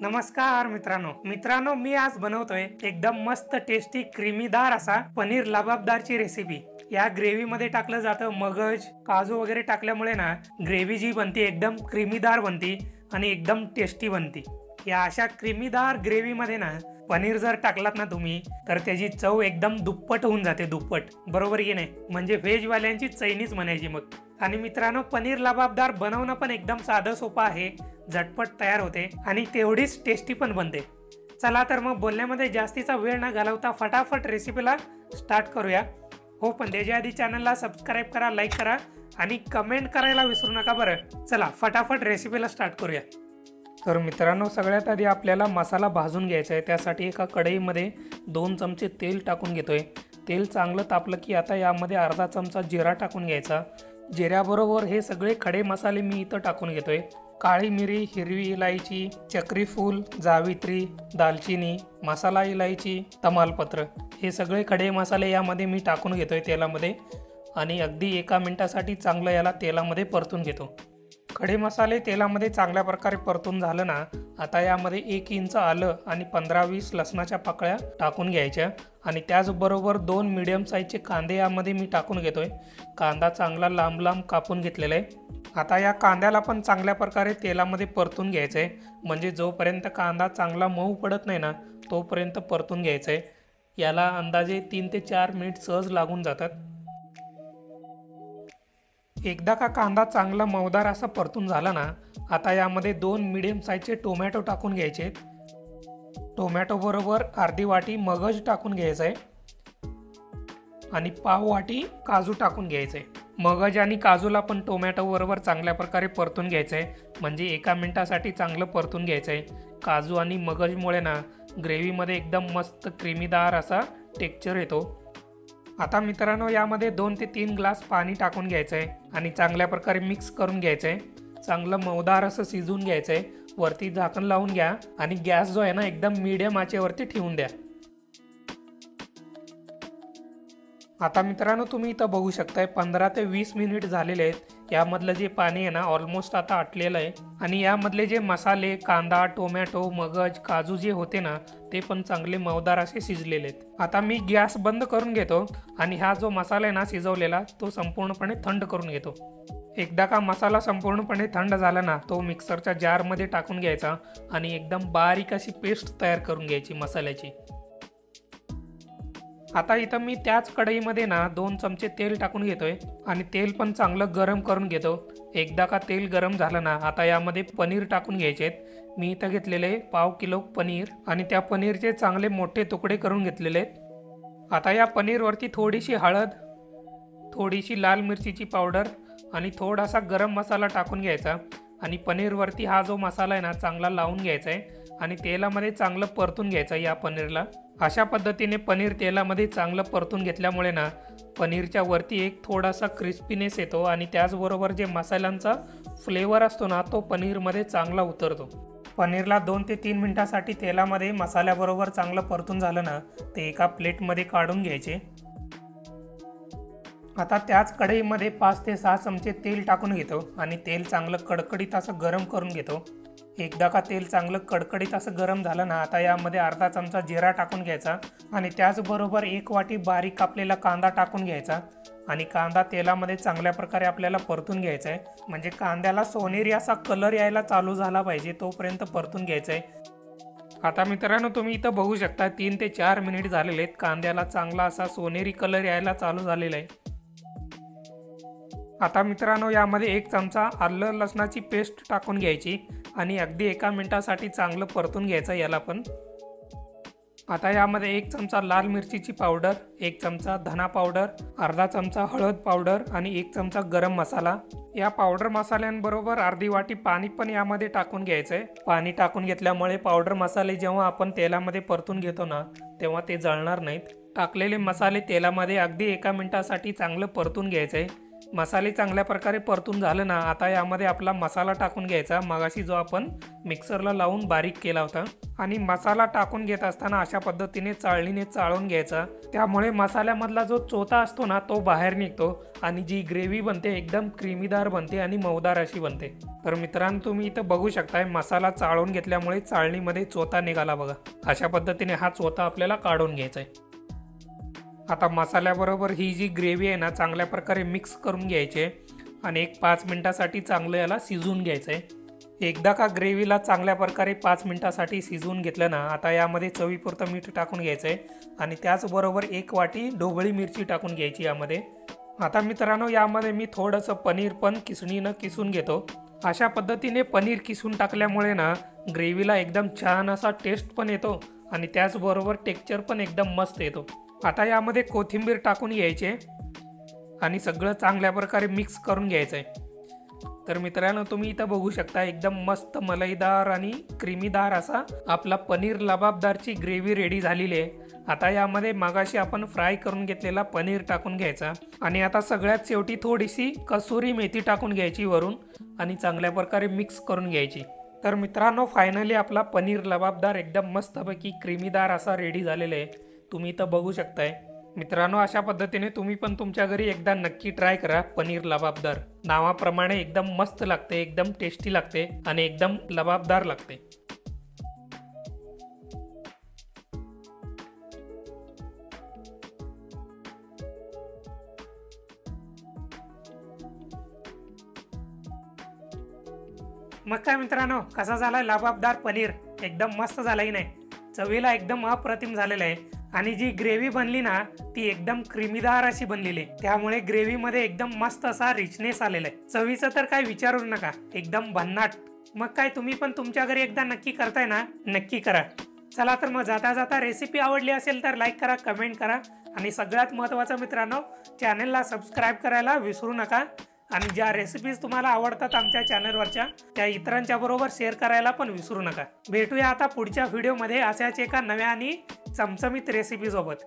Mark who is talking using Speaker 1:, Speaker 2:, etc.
Speaker 1: नमस्कार मित्रांनो मी आज बनवतोय एकदम मस्त टेस्टी क्रीमीदार असा पनीर लबाबदारची रेसिपी। या ग्रेव्ही मध्ये टाकलं जातं मगज काजू वगैरे टाकल्यामुळे ना ग्रेव्ही जी बनते एकदम क्रीमीदार बनते आणि एकदम टेस्टी बनते। या अशा क्रीमीदार ग्रेव्ही मध्ये ना पनीर जर टाकलात ना तुम्ही तर त्याची चव एकदम दुप्पट होऊन जाते, दुप्पट। बरोबर की नाही? म्हणजे व्हेज वाल्यांची चैनीच म्हणायची मग। आणि मित्रांनो पनीर लबाबदार बनवणं पण एकदम साधं सोपं आहे, झटपट तयार होते आणि तेवढीच टेस्टी पण बनते। चला तर मग बोलण्यामध्ये जास्तीचा वेळ न घालवता फटाफट रेसिपीला स्टार्ट करूया। हो पण त्याच्या आधी चॅनलला सबस्क्राइब करा, लाईक करा आणि कमेंट करायला विसरू नका बरं। चला फटाफट रेसिपीला स्टार्ट करूया। तर मित्रांनो सगळ्यात आधी आपल्याला मसाला भाजून घ्यायचा आहे। त्यासाठी एका कढईमध्ये 2 चमचे तेल टाकून घेतोय। तेल चांगलं तापलं की आता यामध्ये अर्धा चमचा जिरा टाकून घ्यायचा। जिऱ्याबरोबर हे सगळे खडे मसाले मी इथं टाकून घेतोय। काळी मिरी, हिरवी इलायची, चक्री फूल, जावित्री, दालचिनी, मसाला इलायची, तमालपत्र हे सगळे खडे मसाले यामध्ये मी टाकून घेतोय तेलामध्ये आणि अगदी 1 मिनिटासाठी चांगलं याला तेलामध्ये परतून घेतो। खडे मसाले तेलामध्ये चांगल्या प्रकारे परतून झालं ना आता यामध्ये 1 इंच आलं आणि 15-20 लसणाच्या पाकळ्या टाकून घ्यायच्या आणि त्याचबरोबर 2 मीडियम साईजचे कांदे यामध्ये मी टाकून घेतोय। कांदा चांगला लांब लांब कापून घेतलेला आहे। आता या कांद्याला पण चांगल्या प्रकारे तेलामध्ये परतून घ्यायचं आहे, म्हणजे जोपर्यंत कांदा चांगला मऊ पडत नाही ना तोपर्यंत परतून घ्यायचं आहे। याला अंदाजे 3 ते 4 मिनिट सहज लागून जातात। एकदा का कांदा चांगला मऊदार असा परतून झाला ना आता यामध्ये 2 मीडियम साईजचे टोमॅटो टाकून घ्यायचे। टोमॅटो बरोबर अर्धी वाटी मगज टाकून घ्यायचं आहे आणि पाव वाटी काजू टाकून घ्यायचे। मगज आणि काजूला पण टोमॅटो बरोबर चांगल्या प्रकारे परतून घ्यायचं आहे, म्हणजे 1 मिनिटासाठी चांगलं परतून घ्यायचं आहे। काजू आणि मगजमुळे ना ग्रेव्हीमध्ये एकदम मस्त क्रीमीदार असा टेक्स्चर येतो। आता मित्रांनो यामध्ये 2 ते 3 ग्लास पाणी टाकून घ्यायचं आहे आणि चांगल्या प्रकारे मिक्स करून घ्यायचं आहे। चांगलं मऊदार असं शिजवून घ्यायचं आहे। वरती झाकण लावून घ्या आणि गॅस जो आहे ना एकदम मीडियम आचेवरती ठेवून द्या। आता मित्रांनो तुम्ही इथं बघू शकताय 15 ते 20 मिनिट झालेले आहेत। यामधलं जे पाणी आहे ना ऑलमोस्ट आता आटलेलं आहे आणि यामधले जे मसाले कांदा टोमॅटो मगज काजू जे होते ना ते पण चांगले मऊदार असे शिजलेले आहेत। आता मी गॅस बंद करून घेतो आणि हा जो मसाला आहे ना शिजवलेला तो संपूर्णपणे थंड करून घेतो। एकदा का मसाला संपूर्णपणे थंड झाला ना तो मिक्सरच्या जारमध्ये टाकून घ्यायचा आणि एकदम बारीक अशी पेस्ट तयार करून घ्यायची मसाल्याची। आता इथं मी त्याच कढईमध्ये ना 2 चमचे तेल टाकून घेतोय आणि तेल पण चांगलं गरम करून घेतो। एकदा का तेल गरम झालं ना आता यामध्ये पनीर टाकून घ्यायचे आहेत। मी इथं घेतलेले पाव किलो पनीर आणि त्या पनीरचे चांगले मोठे तुकडे करून घेतलेले आहेत। आता या पनीरवरती थोडीशी हळद, थोडीशी लाल मिरचीची पावडर आणि थोडासा गरम मसाला टाकून घ्यायचा आणि पनीरवरती हा जो मसाला आहे ना चांगला लावून घ्यायचा आहे आणि तेलामध्ये चांगलं परतून घ्यायचं या पनीरला। अशा पद्धतीने पनीर तेलामध्ये चांगलं परतून घेतल्यामुळे ना पनीरच्या वरती एक थोडासा क्रिस्पीनेस येतो आणि त्याचबरोबर जे मसाल्यांचा फ्लेवर असतो ना तो पनीरमध्ये चांगला उतरतो। पनीरला 2 ते 3 मिनिटासाठी तेलामध्ये मसाल्याबरोबर चांगलं परतून झालं ना ते एका प्लेटमध्ये काढून घ्यायचे। आता त्याच कढईमध्ये 5 ते 6 चमचे तेल टाकून घेतो आणि तेल चांगलं कडकडीत असं गरम करून घेतो। एकदा का तेल चांगलं कडकडीत असं गरम झालं ना आता यामध्ये अर्धा चमचा जिरा टाकून घ्यायचा आणि त्याचबरोबर 1 वाटी बारीक कापलेला कांदा टाकून घ्यायचा आणि कांदा तेलामध्ये चांगल्या प्रकारे आपल्याला परतून घ्यायचा आहे, म्हणजे कांद्याला सोनेरी असा कलर यायला चालू झाला पाहिजे तोपर्यंत परतून घ्यायचं आहे। आता मित्रांनो तुम्ही इथं बघू शकता 3 ते 4 मिनिट झालेले आहेत। कांद्याला चांगला असा सोनेरी कलर यायला चालू झालेला आहे। आता मित्रांनो यामध्ये 1 चमचा आलं लसणाची पेस्ट टाकून घ्यायची आणि अगदी 1 मिनिटासाठी चांगलं परतून घ्यायचं याला पण। आता यामध्ये 1 चमचा लाल मिरचीची पावडर, 1 चमचा धना पावडर, अर्धा चमचा हळद पावडर आणि 1 चमचा गरम मसाला। या पावडर मसाल्यांबरोबर अर्धी वाटी पाणी पण यामध्ये टाकून घ्यायचं आहे। पाणी टाकून घेतल्यामुळे पावडर मसाले जेव्हा आपण तेलामध्ये परतून घेतो ना तेव्हा ते जळणार नाहीत। टाकलेले मसाले तेलामध्ये अगदी 1 मिनिटासाठी चांगलं परतून घ्यायचं आहे। मसाले चांगल्या प्रकारे परतून झालं ना, आता यामध्ये आपला मसाला टाकून घ्यायचा, मगाशी जो आपण मिक्सरला लावून बारीक केला होता। आणि मसाला टाकून घेत असताना अशा पद्धतीने चाळणीने चाळून घ्यायचा, त्यामुळे मसाल्यामधला जो चोथा असतो ना तो बाहेर निघतो आणि जी ग्रेव्ही बनते एकदम क्रीमीदार बनते आणि मऊदार अशी बनते। तर मित्रांनो, तुम्ही इथं बघू शकताय मसाला चाळून घेतल्यामुळे चाळणीमध्ये चोथा निघाला बघा। अशा पद्धतीने हा चोथा आपल्याला काढून घ्यायचा आहे। आता मसाल्याबरोबर ही जी ग्रेव्ही आहे ना चांगल्या प्रकारे मिक्स करून घ्यायची आणि एक 5 मिनिटासाठी चांगलं याला शिजवून घ्यायचं आहे। एकदा का ग्रेव्हीला चांगल्या प्रकारे 5 मिनिटासाठी शिजवून घेतलं ना, आता यामध्ये चवीपुरतं मीठ टाकून घ्यायचं आहे आणि त्याचबरोबर 1 वाटी ढोबळी मिरची टाकून घ्यायची यामध्ये। आता मित्रांनो, यामध्ये मी थोडंसं पनीर पण किसणीनं किसून घेतो। अशा पद्धतीने पनीर किसून टाकल्यामुळे ना ग्रेव्हीला एकदम छान असा टेस्ट पण येतो आणि त्याचबरोबर टेक्स्चर पण एकदम मस्त येतो। आता यामध्ये कोथिंबीर टाकून घ्यायचे आणि सगळं चांगल्या प्रकारे मिक्स करून घ्यायचं आहे। तर मित्रांनो, तुम्ही इथं बघू शकता एकदम मस्त मलाईदार आणि क्रीमीदार असा आपला पनीर लबाबदारची ग्रेव्ही रेडी झालेली आहे। आता यामध्ये मगाशी आपण फ्राय करून घेतलेला पनीर टाकून घ्यायचा आणि आता सगळ्यात शेवटी थोडीशी कसुरी मेथी टाकून घ्यायची वरून आणि चांगल्या प्रकारे मिक्स करून घ्यायची। तर मित्रांनो, फायनली आपला पनीर लबाबदार एकदम मस्तपैकी क्रीमीदार असा रेडी झालेला आहे। तुम्ही इथं बघू शकताय। मित्रांनो, अशा पद्धतीने तुम्ही पण तुमच्या घरी एकदा नक्की ट्राय करा पनीर लबाबदार। नावाप्रमाणे एकदम मस्त लागते, एकदम टेस्टी लागते आणि एकदम लबाबदार लागते। मग काय मित्रांनो, कसा झालाय लबाबदार पनीर? एकदम मस्त झालाय नाही? चवीला एकदम अप्रतिम झालेलं आहे आणि जी ग्रेव्ही बनली ना ती एकदम क्रीमीदार अशी बनलेली आहे, त्यामुळे ग्रेव्ही मध्ये एकदम मस्त असा रिचनेस आलेला आहे। चवीचं तर काय विचारू नका, एकदम भन्नाट। मग काय, तुम्ही पण तुमच्या घरी एकदा नक्की करताय ना? नक्की करा। चला तर मग जाता जाता रेसिपी आवडली असेल तर लाईक करा, कमेंट करा आणि सगळ्यात महत्त्वाचं मित्रांनो, चॅनलला सबस्क्राईब करायला विसरू नका आणि ज्या रेसिपीज तुम्हाला आवडतात आमच्या चॅनलवरच्या त्या इतरांच्या बरोबर शेअर करायला पण विसरू नका। भेटूया आता पुढच्या व्हिडिओमध्ये अशाच एका नव्या आणि चमचमीत रेसिपी सोबत।